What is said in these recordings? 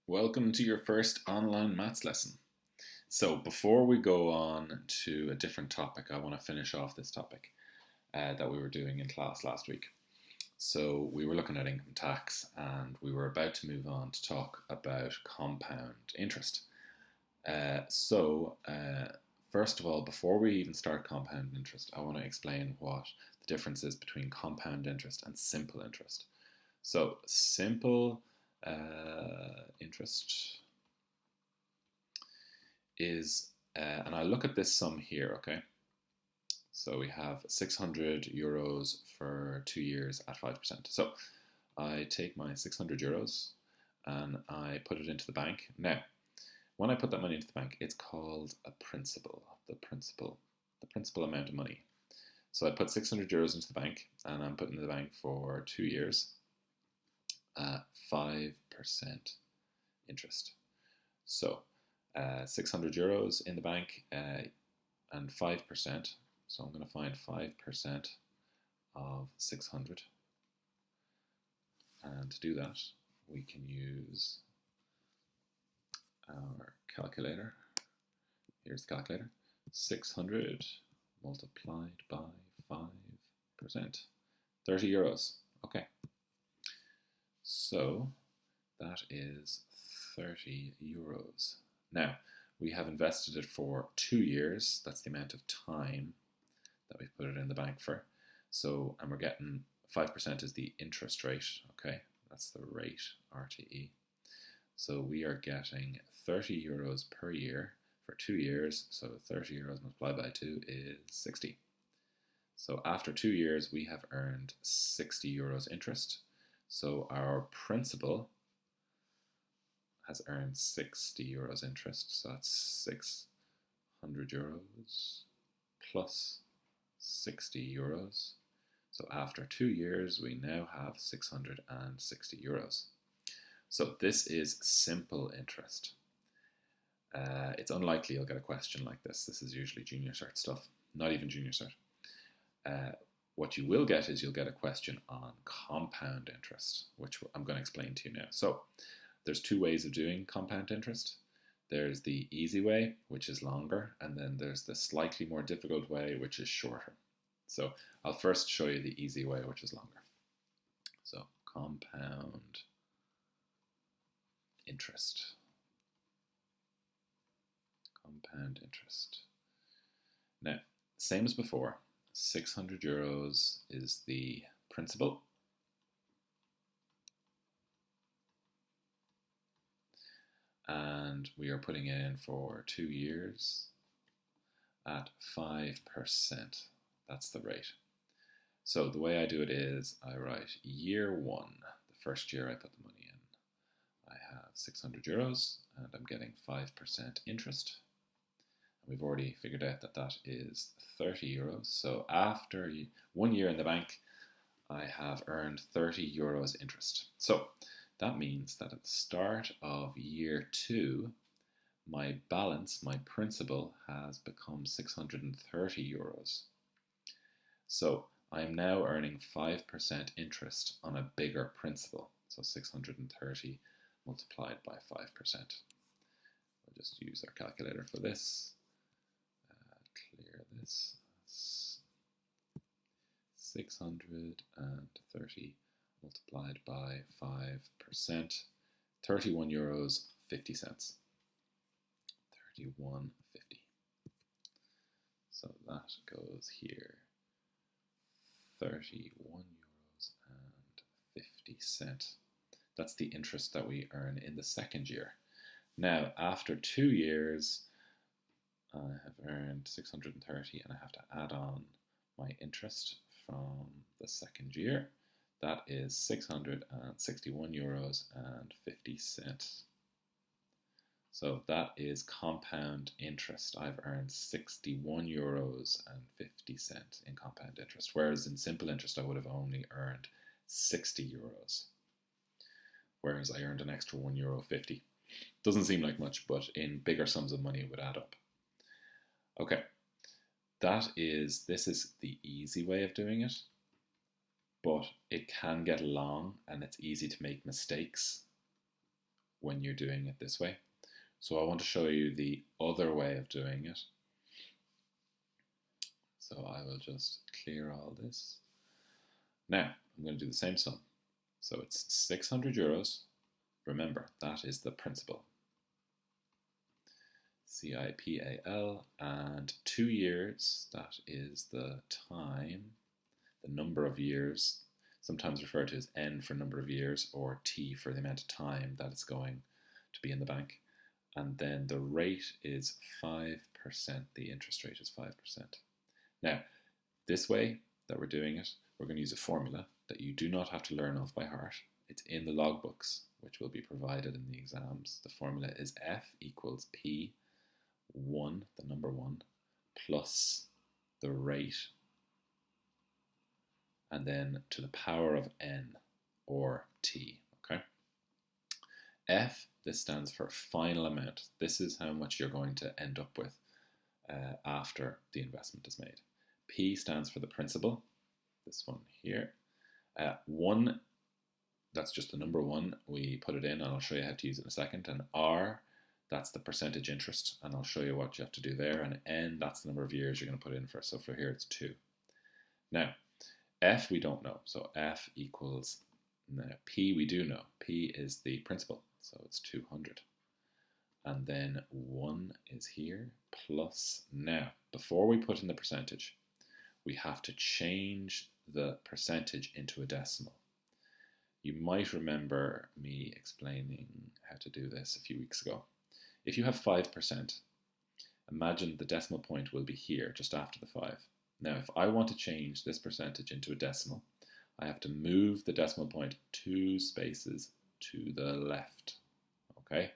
Welcome to your first online maths lesson. So, before we go on to a different topic, I want to finish off this topic that we were doing in class last week. So, we were looking at income tax and we were about to move on to talk about compound interest. First of all, before we even start compound interest, I want to explain what the difference is between compound interest and simple interest. So, simple interest is, and I look at this sum here, okay? So we have 600 euros for 2 years at 5%. So I take my 600 euros and I put it into the bank. Now, when I put that money into the bank, it's called a principal, the principal amount of money. So I put 600 euros into the bank and I'm putting in the bank for 2 years at 5% interest. So 600 euros in the bank and 5%. So I'm going to find 5% of 600. And to do that, we can use our calculator. Here's the calculator. 600 multiplied by 5%. 30 euros. Okay. So that is 30 euros. Now, we have invested it for 2 years. That's the amount of time that we put it in the bank for. So, and we're getting 5% is the interest rate. Okay, that's the rate, RTE. So we are getting 30 euros per year for 2 years. So 30 euros multiplied by 2 is 60. So after 2 years, we have earned 60 euros interest. So our principal has earned 60 euros interest. So that's 600 euros plus 60 euros. So after 2 years, we now have 660 euros. So this is simple interest. It's unlikely you'll get a question like this. This is usually junior cert stuff, not even junior cert. What you will get is you'll get a question on compound interest, which I'm going to explain to you now. So there's 2 ways of doing compound interest. There's the easy way, which is longer, and then there's the slightly more difficult way, which is shorter. So I'll first show you the easy way, which is longer. So compound interest. Compound interest. Now, same as before, 600 euros is the principal. And we are putting in for 2 years at 5%. That's the rate. So the way I do it is I write year 1, the first year I put the money in. I have 600 euros and I'm getting 5% interest. And we've already figured out that that is 30 euros. So after 1 year in the bank, I have earned 30 euros interest. So that means that at the start of year 2, my balance, my principal, has become 630 euros. So I am now earning 5% interest on a bigger principal. So 630 multiplied by 5%. We'll just use our calculator for this. Clear this. 630 multiplied by 5%, 31 euros 50 cents. 31.50. So that goes here. 31 euros and 50 cents. That's the interest that we earn in the second year. Now, after 2 years, I have earned 630 and I have to add on my interest from the second year. That is 661 euros and 50 cents. So that is compound interest. I've earned 61 euros and 50 cents in compound interest, whereas in simple interest I would have only earned 60 euros. Whereas I earned an extra €1.50. Doesn't seem like much, but in bigger sums of money it would add up. Okay, this is the easy way of doing it, but it can get long and it's easy to make mistakes. when you're doing it this way. So I want to show you the other way of doing it. So I will just clear all this. Now I'm going to do the same sum. So it's 600 euros. Remember, that is the principal. CIPAL, and 2 years, that is the time, the number of years, sometimes referred to as N for number of years, or T for the amount of time that it's going to be in the bank. And then the rate is 5%, the interest rate is 5%. Now, this way that we're doing it, we're going to use a formula that you do not have to learn off by heart. It's in the logbooks, which will be provided in the exams. The formula is F equals P1, the number 1, plus the rate, and then to the power of N, or T, okay? F, this stands for final amount. This is how much you're going to end up with after the investment is made. P stands for the principal, this one here. 1, that's just the number 1. We put it in, and I'll show you how to use it in a second. And R, that's the percentage interest, and I'll show you what you have to do there. And N, that's the number of years you're going to put in for. So for here, it's 2. Now, F we don't know, so F equals, now P we do know. P is the principal, so it's 200. And then 1 is here, plus, now, before we put in the percentage, we have to change the percentage into a decimal. You might remember me explaining how to do this a few weeks ago. If you have 5%, imagine the decimal point will be here, just after the 5. Now, if I want to change this percentage into a decimal, I have to move the decimal point 2 spaces to the left, okay?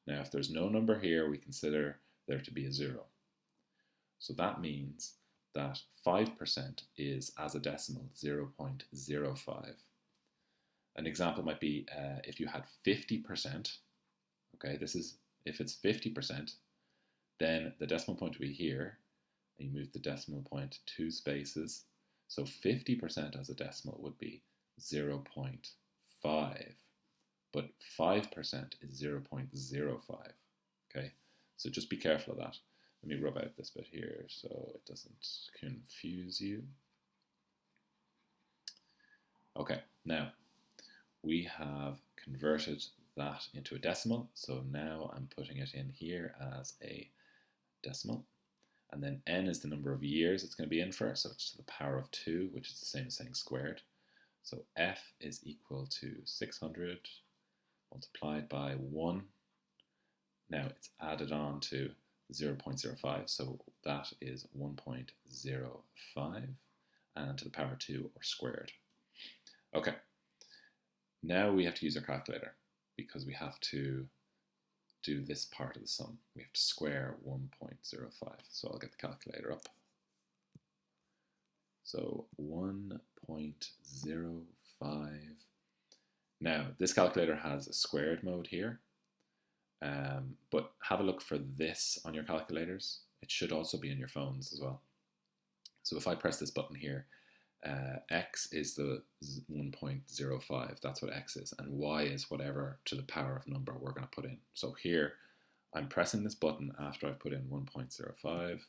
Now, if there's no number here, we consider there to be a 0. So that means that 5% is, as a decimal, 0.05. An example might be if you had 50%, okay, this is, if it's 50%, then the decimal point would be here, and you move the decimal point 2 spaces, so 50% as a decimal would be 0.5, but 5% is 0.05, okay, so just be careful of that. Let me rub out this bit here so it doesn't confuse you. Okay, now we have converted that into a decimal, so now I'm putting it in here as a decimal, and then N is the number of years it's going to be in for, so it's to the power of 2, which is the same as saying squared. So F is equal to 600 multiplied by 1. Now it's added on to 0.05, so that is 1.05, and to the power of 2, or squared. Okay, now we have to use our calculator because we have to do this part of the sum. We have to square 1.05, so I'll get the calculator up. So 1.05. Now this calculator has a squared mode here, but have a look for this on your calculators. It should also be on your phones as well. So if I press this button here, x is the 1.05, that's what x is, and y is whatever to the power of number we're going to put in. So here I'm pressing this button after I've put in 1.05.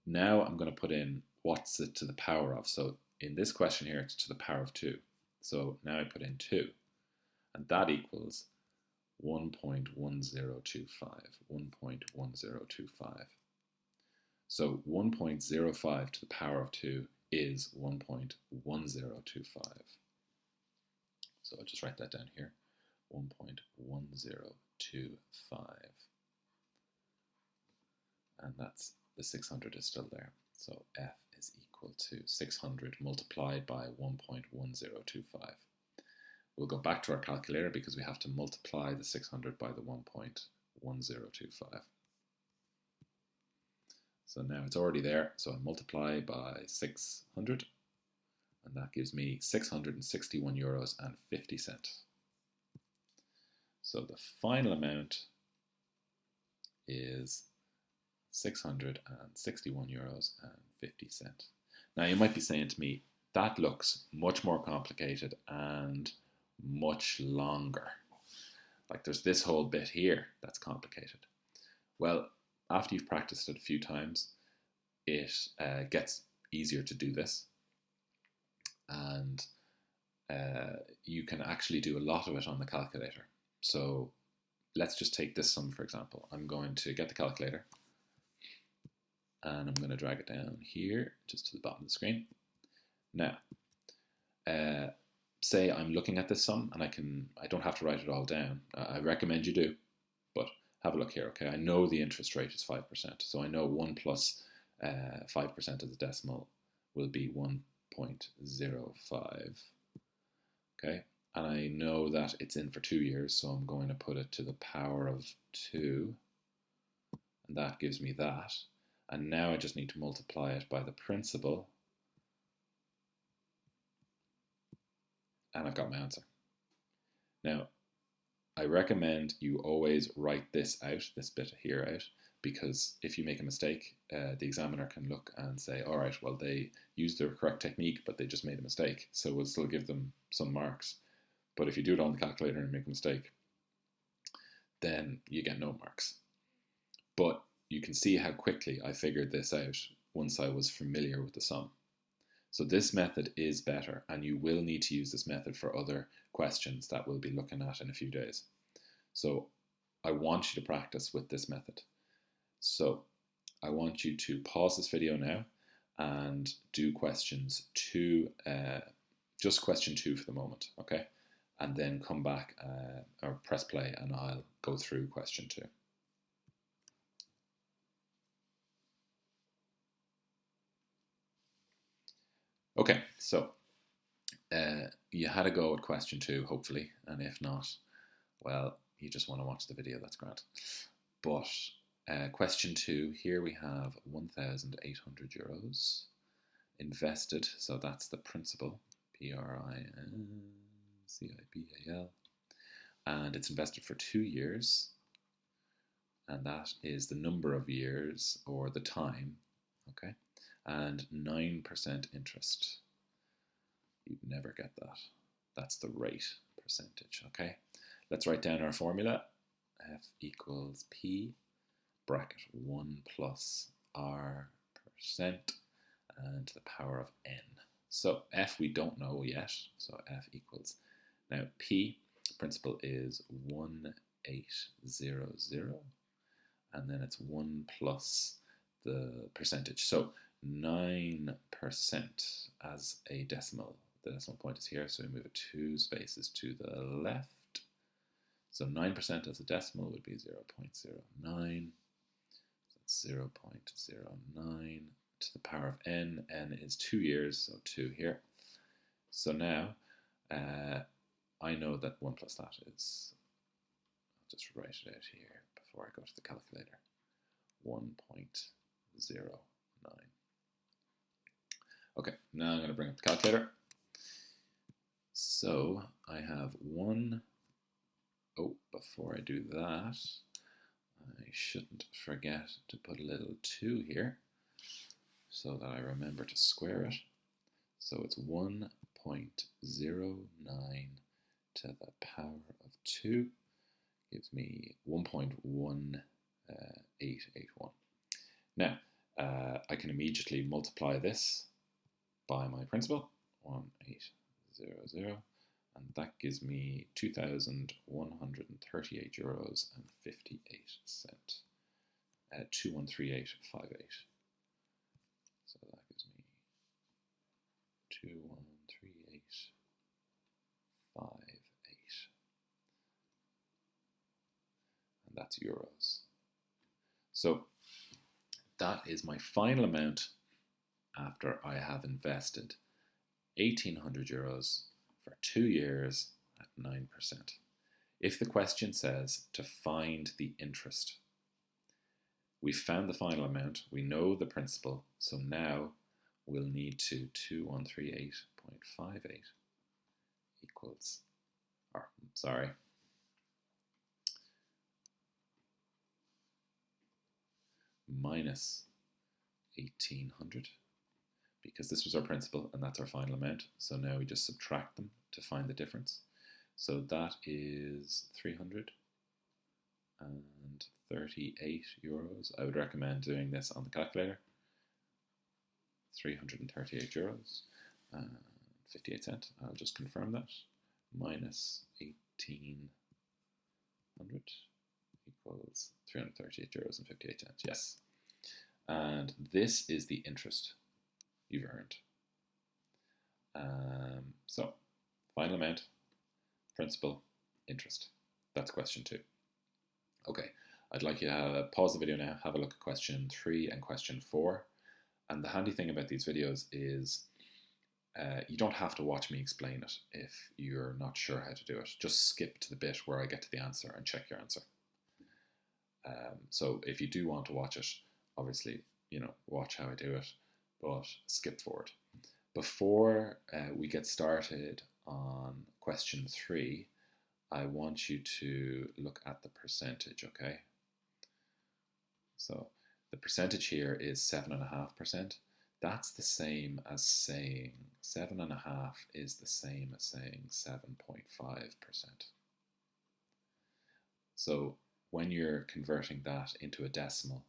Now I'm going to put in what's it to the power of. So in this question here, it's to the power of 2. So now I put in 2, and that equals 1.1025, 1.1025. So 1.05 to the power of 2 is 1.1025. So I'll just write that down here, 1.1025. And that's, the 600 is still there. So F is equal to 600 multiplied by 1.1025. We'll go back to our calculator because we have to multiply the 600 by the 1.1025. So now it's already there, so I multiply by 600, and that gives me 661 euros and 50 cents. So the final amount is 661 euros and 50 cents. Now you might be saying to me, that looks much more complicated and much longer. Like there's this whole bit here that's complicated. Well, after you've practiced it a few times, it gets easier to do this, and you can actually do a lot of it on the calculator. So let's just take this sum, for example. I'm going to get the calculator, and I'm going to drag it down here, just to the bottom of the screen. Now, say I'm looking at this sum, and I don't have to write it all down. I recommend you do, but have a look here, okay? I know the interest rate is 5%, so I know 1 plus 5% of the decimal will be 1.05, okay? And I know that it's in for 2 years, so I'm going to put it to the power of 2, and that gives me that. And now I just need to multiply it by the principal, and I've got my answer. Now, I recommend you always write this out, this bit here out, because if you make a mistake, the examiner can look and say, all right, well, they used the correct technique, but they just made a mistake, so we'll still give them some marks. But if you do it on the calculator and make a mistake, then you get no marks. But you can see how quickly I figured this out once I was familiar with the sum. So this method is better, and you will need to use this method for other questions that we'll be looking at in a few days. So I want you to practice with this method. So I want you to pause this video now and do questions 2, just question 2 for the moment, okay? And then come back or press play, and I'll go through question 2. Okay, so you had a go at question 2, hopefully, and if not, well, you just want to watch the video, that's great. But question 2, here we have 1,800 euros invested, so that's the principal, Princibal, and it's invested for 2 years, and that is the number of years, or the time, okay, and 9% interest. You'd never get that. That's the rate percentage, okay? Let's write down our formula. F equals P, bracket 1 plus R percent, and to the power of N. So F we don't know yet, so F equals, now P, principal is 1800, and then it's 1 plus the percentage. So 9% as a decimal. The decimal point is here, so we move it 2 spaces to the left. So 9% as a decimal would be 0.09. So that's 0.09 to the power of n. N is 2 years, so 2 here. So now I know that 1 plus that is, I'll just write it out here before I go to the calculator, 1.09. Okay, now I'm going to bring up the calculator. So I have before I do that, I shouldn't forget to put a little 2 here so that I remember to square it. So it's 1.09 to the power of 2 gives me 1.1881. Now, I can immediately multiply this by my principal, 1800, and that gives me 2,138 euros and 58 cents. 213858. So that gives me 213858, and that's euros. So that is my final amount after I have invested 1,800 euros for 2 years at 9%. If the question says to find the interest, we found the final amount, we know the principal, so now we'll need to 2138.58 equals, minus 1,800, because this was our principal and that's our final amount. So now we just subtract them to find the difference. So that is 338 euros. I would recommend doing this on the calculator. 338 euros and 58 cents. I'll just confirm that. Minus 1800 equals 338 euros and 58 cents. Yes. And this is the interest you've earned. So, final amount, principal, interest. That's question 2. Okay, I'd like you to pause the video now, have a look at question 3 and question 4. And the handy thing about these videos is you don't have to watch me explain it if you're not sure how to do it. Just skip to the bit where I get to the answer and check your answer. So if you do want to watch it, obviously, watch how I do it, but skip forward. Before we get started on question 3, I want you to look at the percentage, okay? So the percentage here is 7.5%. That's the same as saying 7.5 is the same as saying 7.5%. So when you're converting that into a decimal,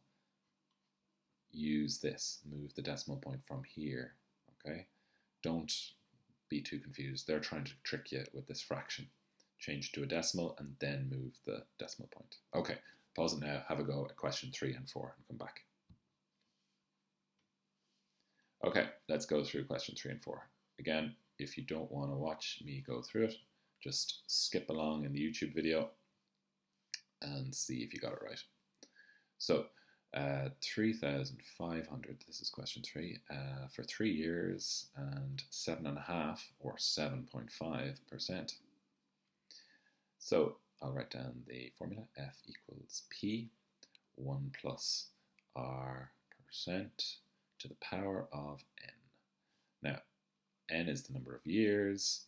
use this. Move the decimal point from here, okay? Don't be too confused. They're trying to trick you with this fraction. Change to a decimal and then move the decimal point. Okay, pause it now, have a go at question 3 and 4 and come back. Okay, let's go through question 3 and 4. Again, if you don't want to watch me go through it, just skip along in the YouTube video and see if you got it right. So, 3,500, this is question 3, for 3 years and 7.5 or 7.5%. So I'll write down the formula. F equals P, 1 plus R percent to the power of N. Now, N is the number of years,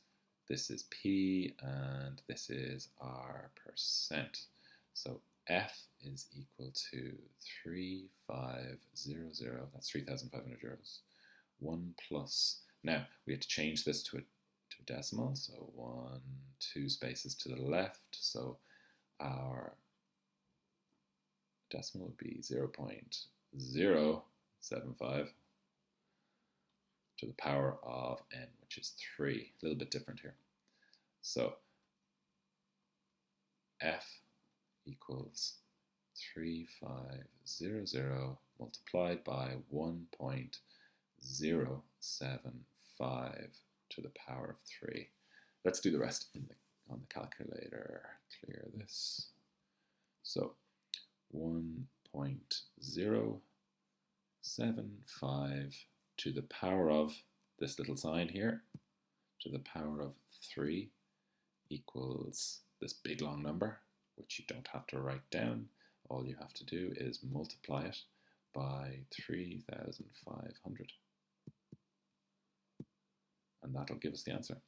this is P, and this is R percent. So F is equal to 3,500, that's 3,500 euros. 1 plus, now we have to change this to a decimal, so 1, 2 spaces to the left, so our decimal would be 0.075 to the power of N, which is 3, a little bit different here. So F equals 3,500 multiplied by 1.075 to the power of 3. Let's do the rest on the calculator. Clear this. So 1.075 to the power of this little sign here to the power of 3 equals this big long number, which you don't have to write down. All you have to do is multiply it by 3,500. And that'll give us the answer.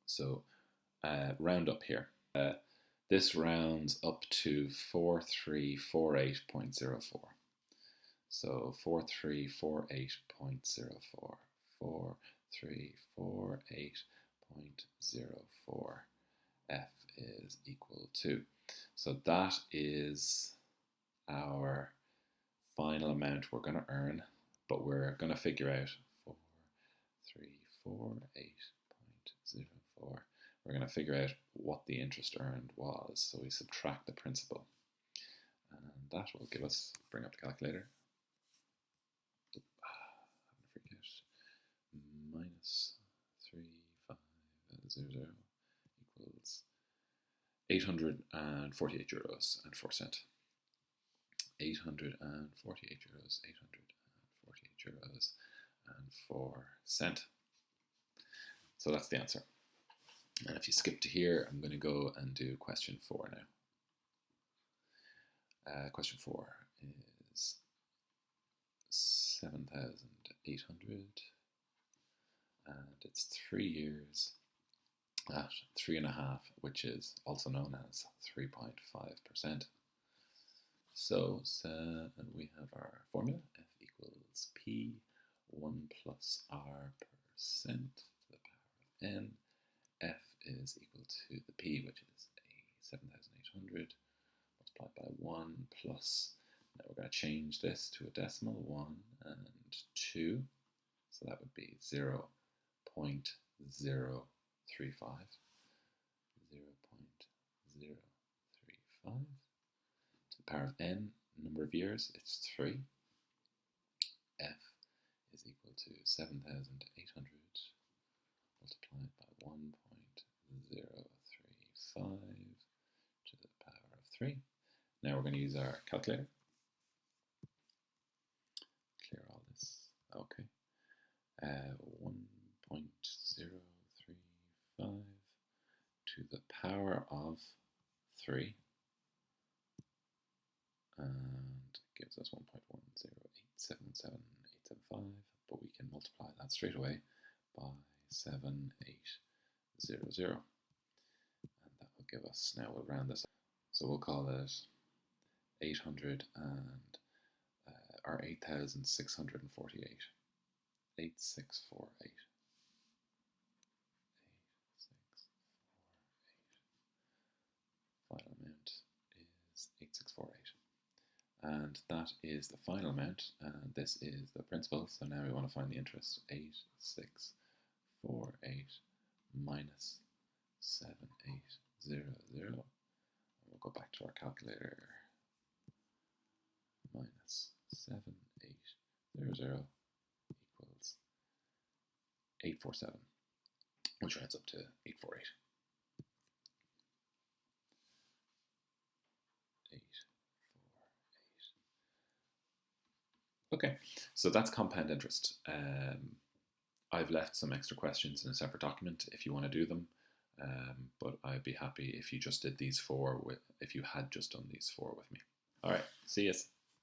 So round up here. This rounds up to 4348.04. So 4348.04. 4348.04. F is equal to. So that is our final amount we're going to earn, but we're going to figure out 4348.04. We're going to figure out what the interest earned was. So we subtract the principal. And that will give us, bring up the calculator. I'm going to forget. Minus 3,500 equals 848 euros and 4 cents. 848 euros, 848 euros and 4 cents. So that's the answer. And if you skip to here, I'm going to go and do question 4 now. Question 4 is 7,800, and it's 3 years at 3.5, which is also known as 3.5%. So and we have our formula, F equals P, 1 plus R percent to the power of N. F is equal to the P, which is a 7,800 multiplied by 1 plus, now we're going to change this to a decimal, 1 and 2, so that would be 0.035, 0.035 to the power of n, number of years, it's 3. F is equal to 7,800 multiplied by 1.035 to the power of 3. Now we're going to use our calculator. Clear all this. Okay. 1.035 to the power of 3, and it gives us 1.10877,875, but we can multiply that straight away by 7800, and that will give us, now we'll round this up, so we'll call it 800 and or 8,648. 8648. Final amount is 8648. And that is the final amount, and this is the principal. So now we want to find the interest. 8648 minus 7800. And we'll go back to our calculator. Minus 7800 equals 847, which adds up to 848. 848. Okay, so that's compound interest. I've left some extra questions in a separate document if you want to do them, but I'd be happy if you just did these 4 if you had just done these 4 with me. All right, see you.